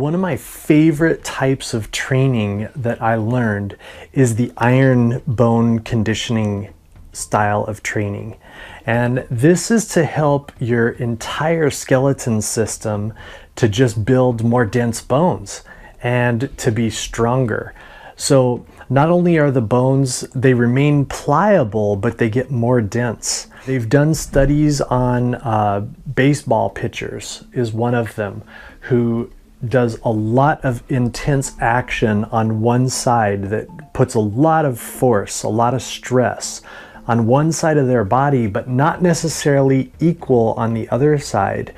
One of my favorite types of training that I learned is the iron bone conditioning style of training. And this is to help your entire skeleton system to just build more dense bones and to be stronger. So not only are the bones, they remain pliable, but they get more dense. They've done studies on baseball pitchers, is one of them, who does a lot of intense action on one side that puts a lot of force, a lot of stress on one side of their body, but not necessarily equal on the other side.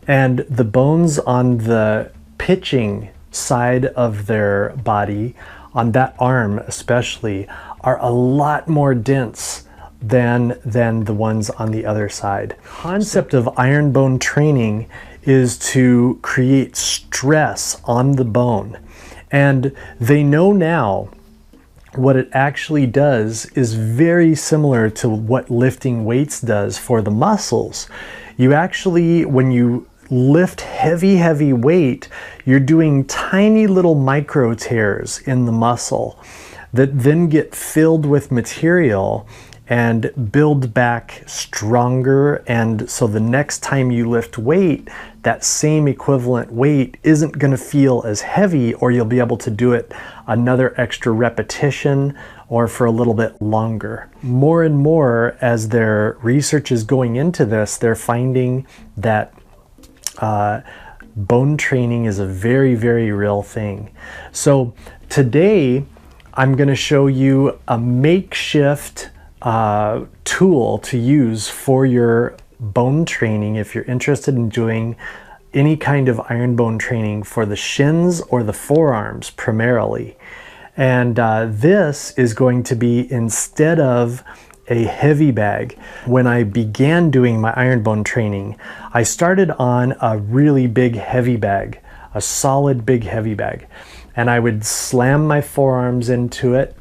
And the bones on the pitching side of their body, on that arm especially, are a lot more dense than the ones on the other side. The concept of iron bone training is to create stress on the bone. And they know now what it actually does is very similar to what lifting weights does for the muscles. You actually, when you lift heavy weight, you're doing tiny little micro tears in the muscle that then get filled with material and build back stronger. And so the next time you lift weight, that same equivalent weight isn't going to feel as heavy, or you'll be able to do it another extra repetition or for a little bit longer. More and more, as their research is going into this, they're finding that bone training is a very real thing. So today I'm going to show you a makeshift tool to use for your bone training if you're interested in doing any kind of iron bone training for the shins or the forearms primarily. And this is going to be instead of a heavy bag. When I began doing my iron bone training, I started on a really big heavy bag, a solid big heavy bag. And I would slam my forearms into it,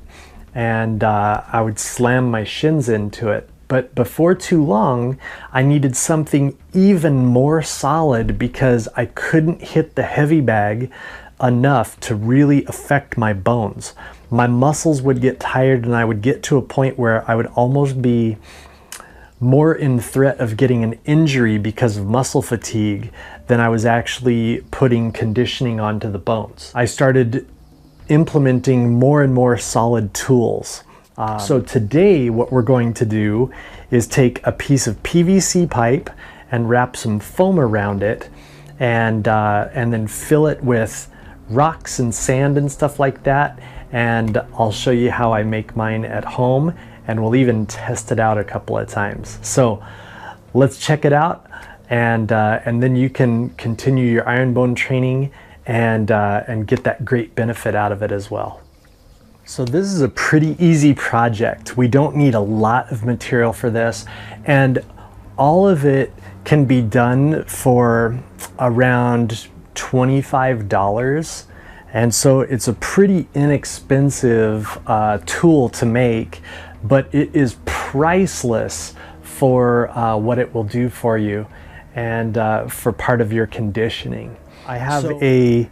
and I would slam my shins into it. But before too long, I needed something even more solid because I couldn't hit the heavy bag enough to really affect my bones. My muscles would get tired, and I would get to a point where I would almost be more in threat of getting an injury because of muscle fatigue than I was actually putting conditioning onto the bones. I started implementing more and more solid tools. So today what we're going to do is take a piece of PVC pipe and wrap some foam around it, and then fill it with rocks and sand and stuff like that. And I'll show you how I make mine at home, and we'll even test it out a couple of times. So let's check it out, and then you can continue your iron bone training and get that great benefit out of it as well. So this is a pretty easy project. We don't need a lot of material for this, and all of it can be done for around $25. And so it's a pretty inexpensive tool to make, but it is priceless for what it will do for you and for part of your conditioning. I have a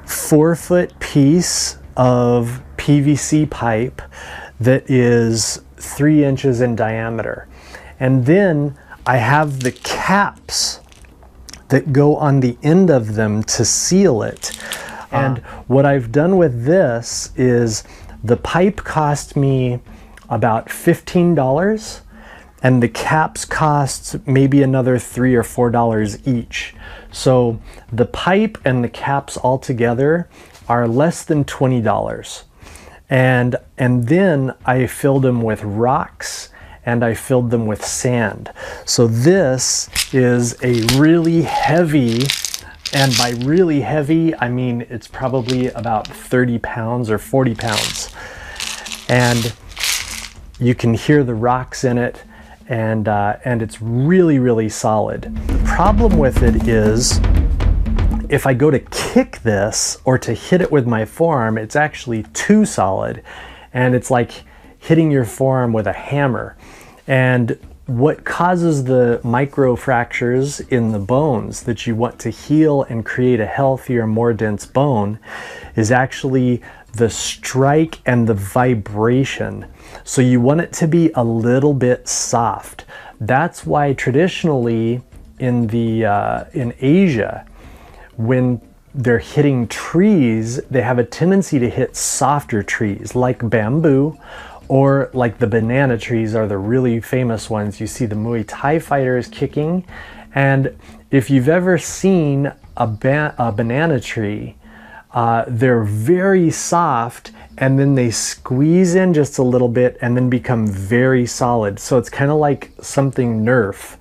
4-foot piece of PVC pipe that is 3 inches in diameter. And then I have the caps that go on the end of them to seal it. And what I've done with this is the pipe cost me about $15, and the caps cost maybe another $3 or $4 each. So the pipe and the caps all together are less than $20. And then I filled them with rocks, and I filled them with sand. So this is a really heavy, and by really heavy, I mean it's probably about 30 pounds or 40 pounds. And you can hear the rocks in it, and it's really solid. The problem with it is, if I go to kick this or to hit it with my forearm, it's actually too solid, and it's like hitting your forearm with a hammer. And what causes the microfractures in the bones that you want to heal and create a healthier, more dense bone is actually the strike and the vibration. So you want it to be a little bit soft. That's why traditionally in Asia, when they're hitting trees, they have a tendency to hit softer trees like bamboo, or like the banana trees are the really famous ones. You see the Muay Thai fighters kicking, and if you've ever seen a banana tree, they're very soft, and then they squeeze in just a little bit and then become very solid. So it's kind of like something Nerf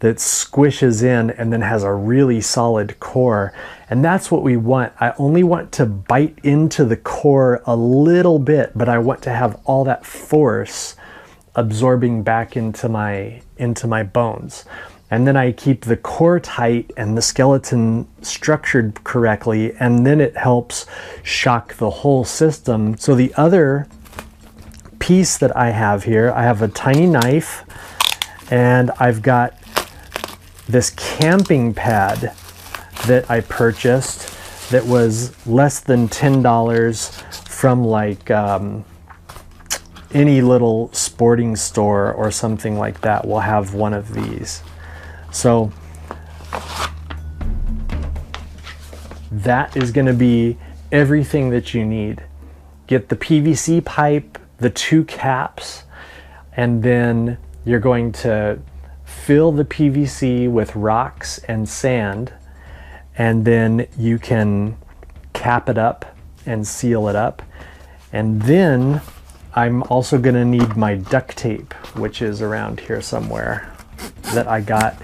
that squishes in and then has a really solid core. And that's what we want. I only want to bite into the core a little bit, but I want to have all that force absorbing back into my bones. And then I keep the core tight and the skeleton structured correctly, and then it helps shock the whole system. So the other piece that I have here, I have a tiny knife, and I've got this camping pad that I purchased that was less than $10 from like any little sporting store or something like that will have one of these. So that is going to be everything that you need. Get the PVC pipe, the 2 caps, and then you're going to fill the PVC with rocks and sand, and then you can cap it up and seal it up. And then I'm also going to need my duct tape, which is around here somewhere, that I got.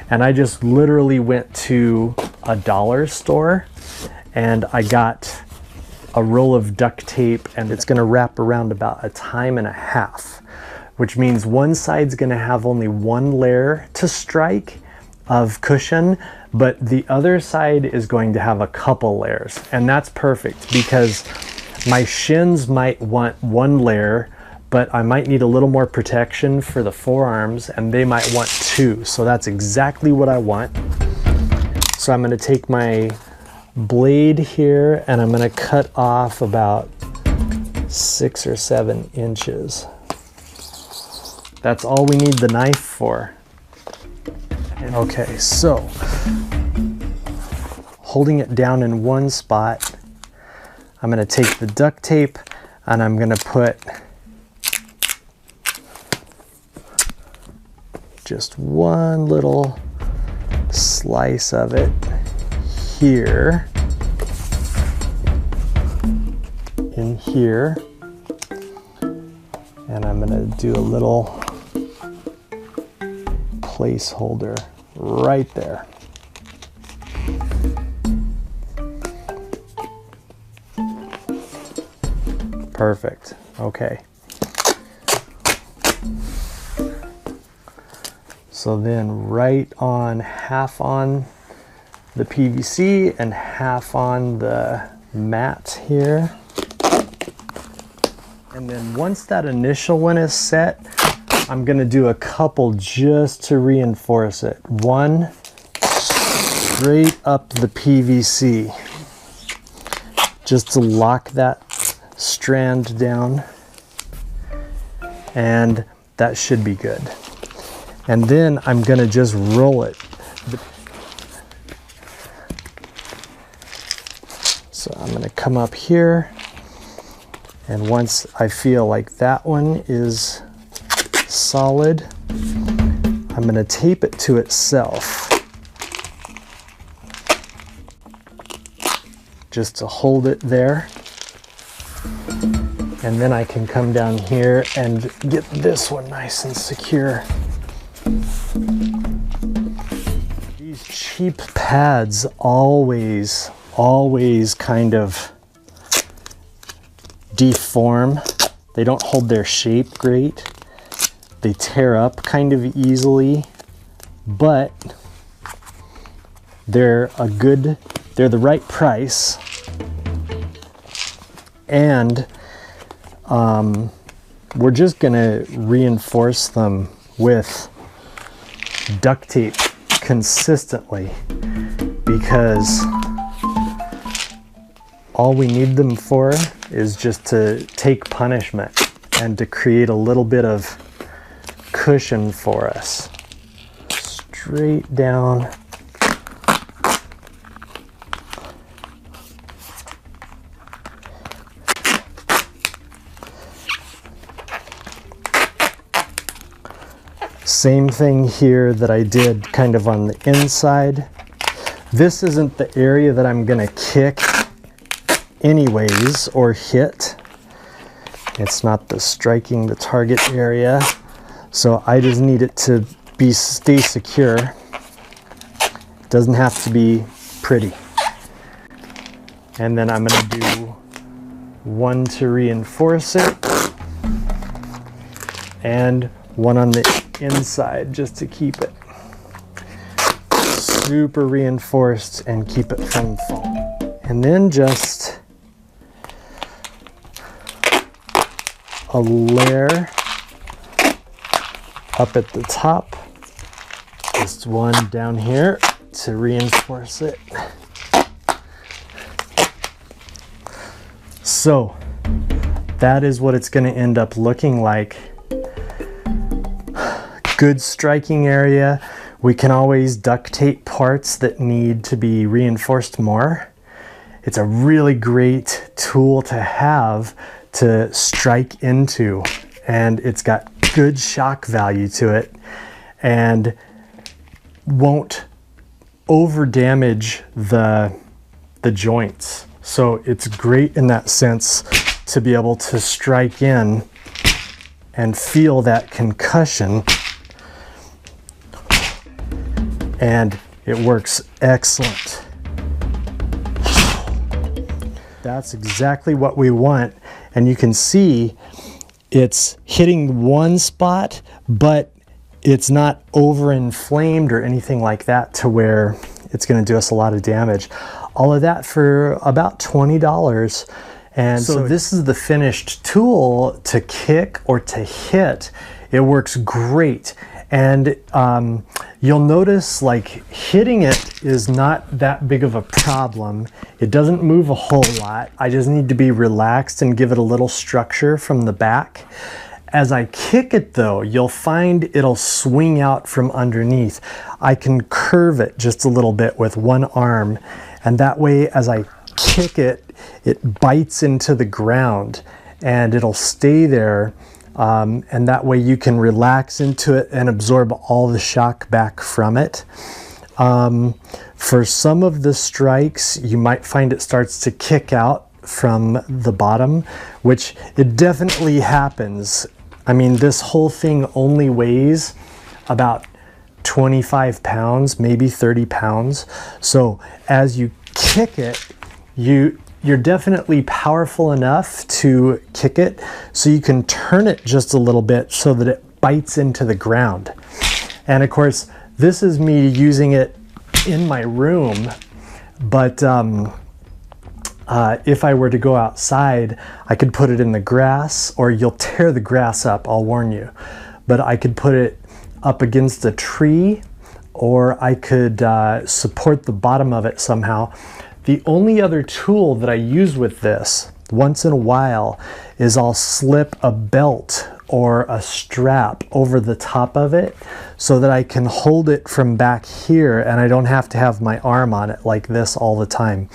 And I just literally went to a dollar store and I got a roll of duct tape, and it's going to wrap around about 1.5 times, which means one side's going to have only 1 layer to strike of cushion, but the other side is going to have a couple layers. And that's perfect because my shins might want 1 layer, but I might need a little more protection for the forearms, and they might want 2. So that's exactly what I want. So I'm going to take my blade here and I'm going to cut off about 6 or 7 inches. That's all we need the knife for. Okay, so holding it down in one spot, I'm going to take the duct tape and I'm going to put just one little slice of it here, in here, and I'm going to do a little placeholder right there. Perfect. Okay. So then right on, half on the PVC and half on the mat here. And then once that initial one is set, I'm going to do a couple just to reinforce it. One straight up the PVC, just to lock that strand down, and that should be good. And then I'm going to just roll it. So I'm going to come up here, and once I feel like that one is solid, I'm going to tape it to itself just to hold it there. And then I can come down here and get this one nice and secure. These cheap pads always kind of deform. They don't hold their shape great. They tear up kind of easily, but they're the right price, and we're just gonna reinforce them with duct tape consistently, because all we need them for is just to take punishment and to create a little bit of cushion for us. Straight down. Same thing here that I did kind of on the inside. This isn't the area that I'm gonna kick anyways or hit. It's not the striking the target area. So I just need it to stay secure. It doesn't have to be pretty. And then I'm gonna do one to reinforce it and one on the inside just to keep it super reinforced and keep it from falling. And then just a layer up at the top, just one down here to reinforce it. So that is what it's going to end up looking like. Good striking area. We can always duct tape parts that need to be reinforced more. It's a really great tool to have to strike into, and it's got good shock value to it and won't over damage the joints. So it's great in that sense to be able to strike in and feel that concussion, and it works excellent. That's exactly what we want. And you can see it's hitting one spot, but it's not over-inflamed or anything like that to where it's going to do us a lot of damage. All of that for about $20. And so this is the finished tool to kick or to hit. It works great. And you'll notice like hitting it is not that big of a problem. It doesn't move a whole lot. I just need to be relaxed and give it a little structure from the back. As I kick it though, you'll find it'll swing out from underneath. I can curve it just a little bit with one arm, and that way as I kick it, it bites into the ground and it'll stay there. And that way you can relax into it and absorb all the shock back from it. For some of the strikes, you might find it starts to kick out from the bottom, which it definitely happens. I mean, this whole thing only weighs about 25 pounds, maybe 30 pounds. So as you kick it, you're definitely powerful enough to kick it, so you can turn it just a little bit so that it bites into the ground. And of course, this is me using it in my room, but if I were to go outside, I could put it in the grass, or you'll tear the grass up, I'll warn you. But I could put it up against a tree, or I could support the bottom of it somehow. The only other tool that I use with this once in a while is I'll slip a belt or a strap over the top of it so that I can hold it from back here, and I don't have to have my arm on it like this all the time.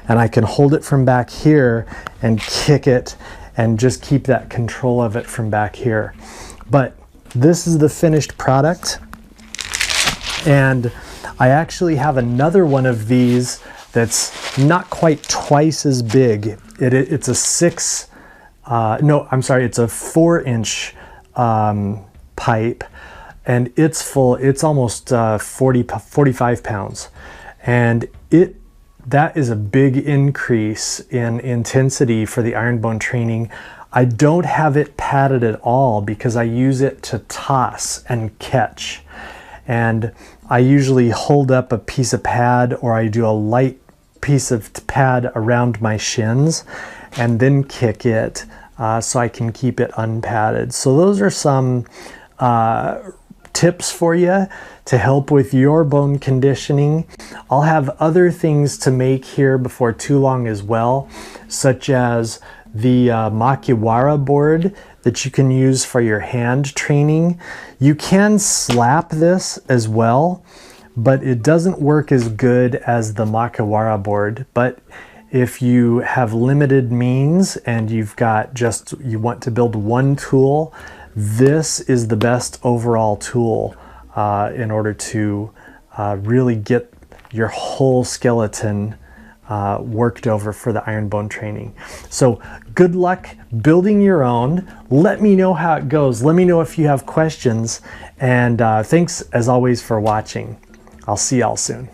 And I can hold it from back here and kick it and just keep that control of it from back here. But this is the finished product, and I actually have another one of these that's not quite twice as big. It's a it's a 4-inch pipe, and it's full. It's almost 45 pounds, and that is a big increase in intensity for the iron bone training. I don't have it padded at all because I use it to toss and catch. And I usually hold up a piece of pad, or I do a light piece of pad around my shins and then kick it so I can keep it unpadded. So those are some tips for you to help with your bone conditioning. I'll have other things to make here before too long as well, such as the Makiwara board that you can use for your hand training. You can slap this as well, but it doesn't work as good as the Makiwara board. But if you have limited means and you want to build one tool, this is the best overall tool in order to really get your whole skeleton worked over for the iron bone training. So good luck building your own. Let me know how it goes. Let me know if you have questions. And thanks as always for watching. I'll see y'all soon.